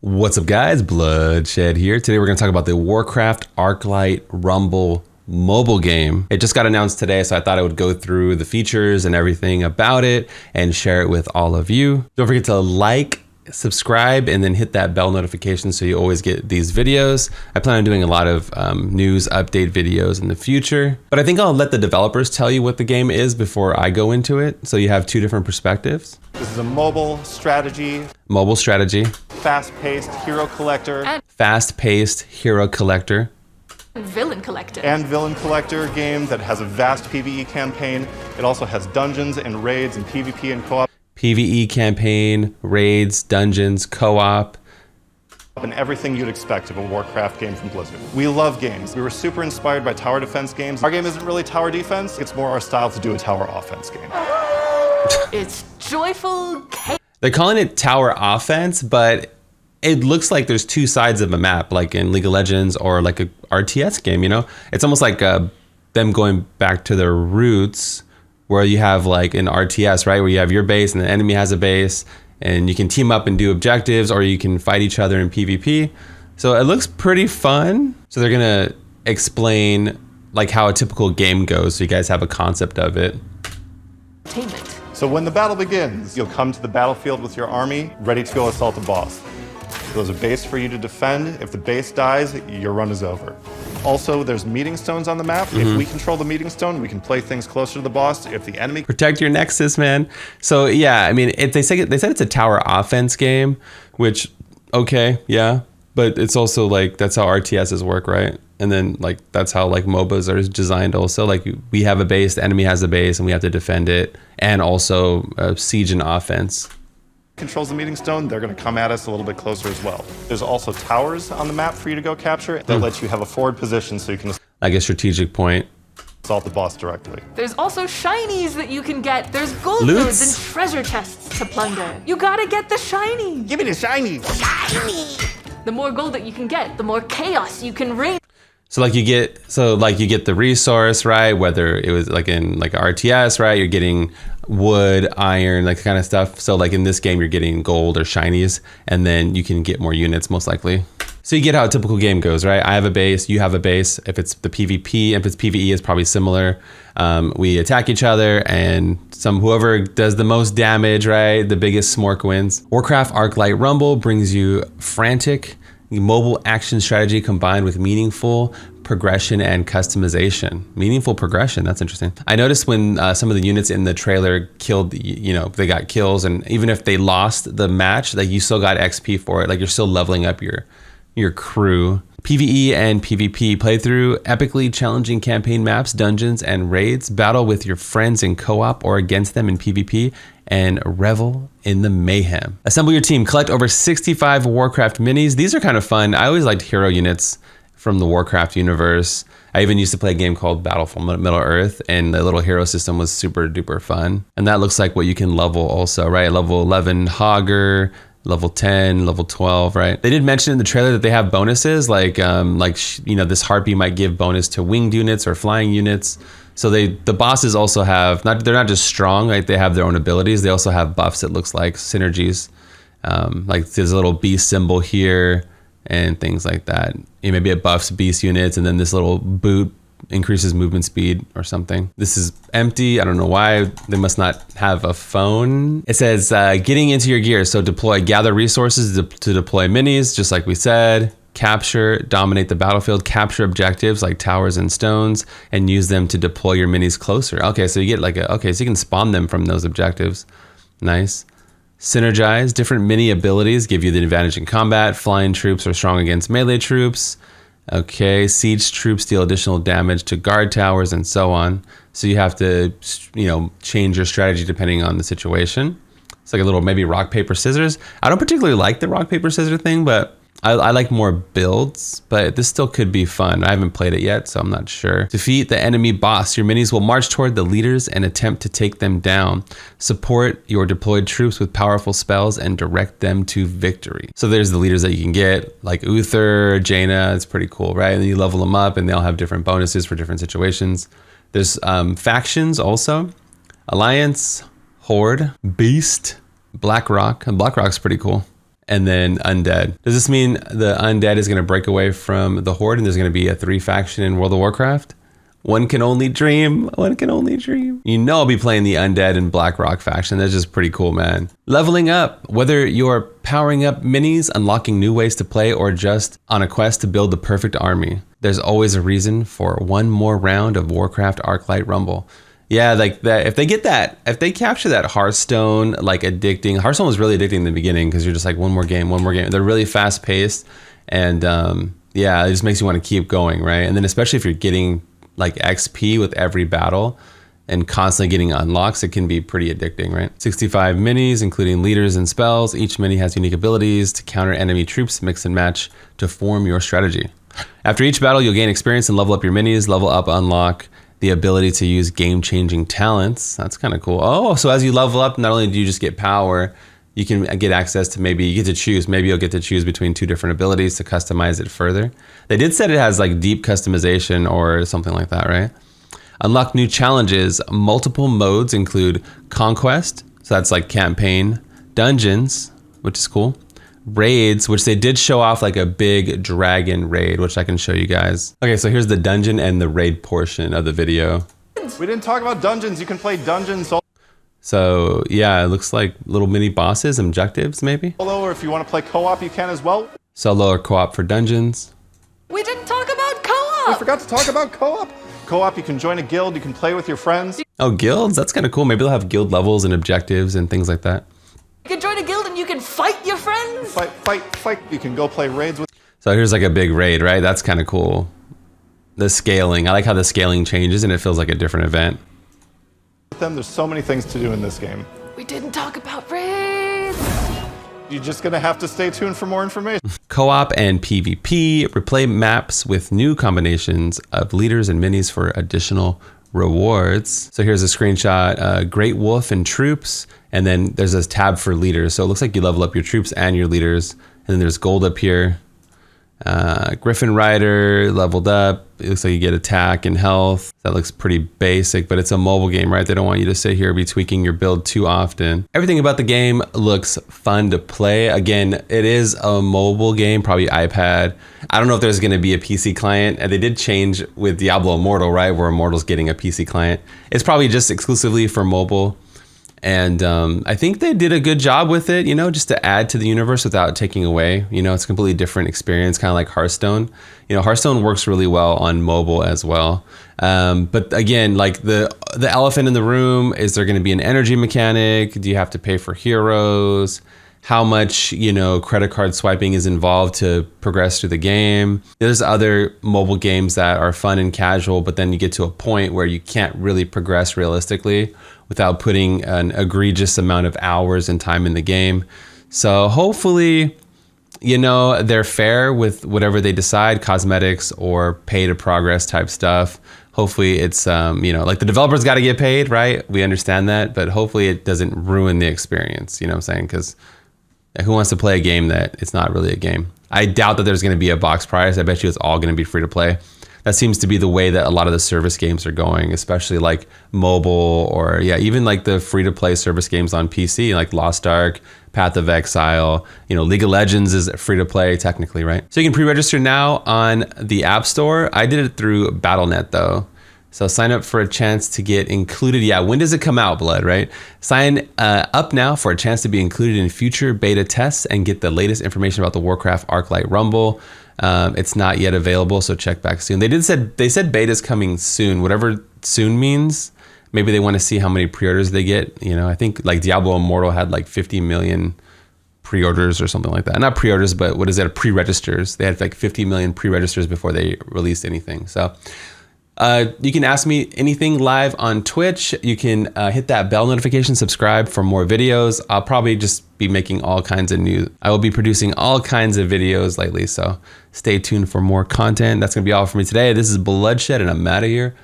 What's up guys, Bluddshed here. Today we're going to talk about the Warcraft Arclight Rumble mobile game. It just got announced today, so I thought I would go through the features and everything about it and share it with all of you. Don't forget to like, subscribe, and then hit that bell notification so you always get these videos. I plan on doing a lot of news update videos in the future, but I think I'll let the developers tell you what the game is before I go into it, so you have two different perspectives. This is a mobile strategy. Mobile strategy. Fast-paced hero collector. Fast-paced hero collector. Villain collector. And villain collector game that has a vast PvE campaign. It also has dungeons and raids and PvP and co-op. PvE campaign, raids, dungeons, co-op. And everything you'd expect of a Warcraft game from Blizzard. We love games. We were super inspired by tower defense games. Our game isn't really tower defense. It's more our style to do a tower offense game. It's joyful chaos. They're calling it tower offense, but it looks like there's two sides of a map, like in League of Legends or like a RTS game, you know? It's almost like them going back to their roots, where you have like an RTS, right? Where you have your base and the enemy has a base, and you can team up and do objectives, or you can fight each other in PvP. So it looks pretty fun. So they're gonna explain like how a typical game goes, so you guys have a concept of it. Entertainment. So when the battle begins, you'll come to the battlefield with your army, ready to go assault the boss. There's a base for you to defend. If the base dies, your run is over. Also, there's meeting stones on the map. If we control the meeting stone, we can play things closer to the boss. If the enemy... Protect your nexus, man. So yeah, I mean, they said it's a tower offense game, which, okay, yeah. But it's also like, that's how RTSs work, right? And then like, that's how like MOBAs are designed also. Like we have a base, the enemy has a base, and we have to defend it. And also siege and offense. controls the meeting stone, they're going to come at us a little bit closer as well. There's also towers on the map for you to go capture that let you have a forward position so you can like a strategic point. assault the boss directly. There's also shinies that you can get. There's gold Loots. nodes and treasure chests to plunder. You gotta get the shiny. Give me the shiny! The more gold that you can get, the more chaos you can rain. So like you get the resource, right? Whether it was like in like RTS, right? You're getting wood, iron, like kind of stuff. So like in this game, you're getting gold or shinies, and then you can get more units most likely. So you get how a typical game goes, right? I have a base, you have a base. If it's the PvP, if it's PvE, it's probably similar. We attack each other, and whoever does the most damage, right? The biggest smork wins. Warcraft Arclight Rumble brings you frantic mobile action strategy combined with meaningful progression and customization. Meaningful progression, that's interesting. I noticed when some of the units in the trailer killed, they got kills, and even if they lost the match, like you still got XP for it. Like you're still leveling up your crew. PvE and PvP playthrough, epically challenging campaign maps, dungeons, and raids. Battle with your friends in co-op or against them in PvP, and revel in the mayhem. Assemble your team, collect over 65 Warcraft minis. These are kind of fun. I always liked hero units from the Warcraft universe. I even used to play a game called Battle for Middle-earth, and the little hero system was super duper fun. And that looks like what you can level also, right? Level 11 Hogger, level 10, level 12, right? They did mention in the trailer that they have bonuses, like this Harpy might give bonus to winged units or flying units. So the bosses also have, they're not just strong, like they have their own abilities. They also have buffs, it looks like, synergies. Like there's a little beast symbol here and things like that. Maybe it buffs beast units, and then this little boot increases movement speed or something. This is empty. I don't know why. They must not have a phone. It says getting into your gear. So gather resources to deploy minis, just like we said. Capture, dominate the battlefield, capture objectives like towers and stones, and use them to deploy your minis closer. Okay, so you get so you can spawn them from those objectives. Nice. Synergize, different mini abilities give you the advantage in combat. Flying troops are strong against melee troops. Okay, siege troops deal additional damage to guard towers and so on. So you have to, change your strategy depending on the situation. It's like a little maybe rock, paper, scissors. I don't particularly like the rock, paper, scissors thing, but I like more builds, but this still could be fun. I haven't played it yet, so I'm not sure. Defeat the enemy boss. Your minis will march toward the leaders and attempt to take them down. Support your deployed troops with powerful spells and direct them to victory. So there's the leaders that you can get, like Uther, Jaina. It's pretty cool, right? And then you level them up, and they'll have different bonuses for different situations. There's factions also. Alliance, Horde, Beast, Blackrock. And Blackrock's pretty cool. and then undead. Does this mean the undead is going to break away from the horde and there's going to be a 3 faction in World of Warcraft? One can only dream. One can only dream. You know I'll be playing the undead and Blackrock faction. That's just pretty cool, man. Leveling up. Whether you're powering up minis, unlocking new ways to play, or just on a quest to build the perfect army, there's always a reason for one more round of Warcraft Arclight Rumble. Yeah, like that. If they get that, if they capture that Hearthstone, like addicting. Hearthstone was really addicting in the beginning because you're just like one more game. They're really fast paced, and yeah, it just makes you want to keep going, right? And then especially if you're getting like XP with every battle and constantly getting unlocks, it can be pretty addicting, right? 65 minis, including leaders and spells. Each mini has unique abilities to counter enemy troops, mix and match to form your strategy. After each battle, you'll gain experience and level up your minis, level up, unlock the ability to use game-changing talents. That's kind of cool. Oh, so as you level up, not only do you just get power, you can get access to maybe you get to choose. Maybe you'll get to choose between 2 different abilities to customize it further. They did say it has like deep customization or something like that, right? Unlock new challenges. Multiple modes include Conquest, so that's like campaign, Dungeons, which is cool, Raids, which they did show off like a big dragon raid, which I can show you guys. Okay, so here's the dungeon and the raid portion of the video. We didn't talk about dungeons. You can play dungeons So yeah, it looks like little mini bosses, objectives maybe. solo, or if you want to play co-op, you can as well. Solo or co-op for dungeons. We didn't talk about We co-op. forgot to talk about co-op. Co-op, you can join a guild, you can play with your friends. Oh, guilds? That's kind of cool. Maybe they'll have guild levels and objectives and things like that. You can join a guild and you can fight your friends. Fight. You can go play raids with So here's like a big raid, right? That's kind of cool. The scaling. I like how the scaling changes and it feels like a different event. them. There's so many things to do in this game. We didn't talk about raids. You're just gonna have to stay tuned for more information. Co-op and PvP. Replay maps with new combinations of leaders and minis for additional rewards. So here's a screenshot, Great Wolf and troops, and then there's a tab for leaders. So it looks like you level up your troops and your leaders. And then there's gold up here. Griffin Rider leveled up. It looks like you get attack and health. That looks pretty basic, but it's a mobile game, right? They don't want you to sit here and be tweaking your build too often. Everything about the game looks fun to play. Again, it is a mobile game, probably iPad. I don't know if there's going to be a PC client, and they did change with Diablo Immortal, right? Where Immortal's getting a PC client. It's probably just exclusively for mobile. And I think they did a good job with it, you know, just to add to the universe without taking away. You know, it's a completely different experience, kind of like Hearthstone. You know, Hearthstone works really well on mobile as well. But again, like the elephant in the room, is there going to be an energy mechanic? Do you have to pay for heroes? How much, you know, credit card swiping is involved to progress through the game? There's other mobile games that are fun and casual, but then you get to a point where you can't really progress realistically without putting an egregious amount of hours and time in the game. So hopefully, you know, they're fair with whatever they decide, cosmetics or pay to progress type stuff. Hopefully it's, you know, like the developers got to get paid, right? We understand that, but hopefully it doesn't ruin the experience, you know what I'm saying? Because who wants to play a game that it's not really a game? I doubt that there's going to be a box price. I bet you it's all going to be free to play. That seems to be the way that a lot of the service games are going, especially like mobile or even like the free to play service games on PC, like Lost Ark, Path of Exile, you know, League of Legends is free to play technically, right? So you can pre-register now on the App Store. I did it through Battle.net though. So sign up for a chance to get included. Yeah, when does it come out, Blood, right? Sign up now for a chance to be included in future beta tests and get the latest information about the Warcraft Arclight Rumble. It's not yet available, so check back soon. They said beta's coming soon. Whatever soon means, maybe they want to see how many pre-orders they get. You know, I think like Diablo Immortal had like 50 million pre-orders or something like that. Not pre-orders, but what is that? Pre-registers. They had like 50 million pre-registers before they released anything. So you can ask me anything live on Twitch. You can hit that bell notification, subscribe for more videos. I'll probably just be making all kinds of news. I will be producing all kinds of videos lately, so stay tuned for more content. That's gonna be all for me today. This is Bloodshed, and I'm out of here.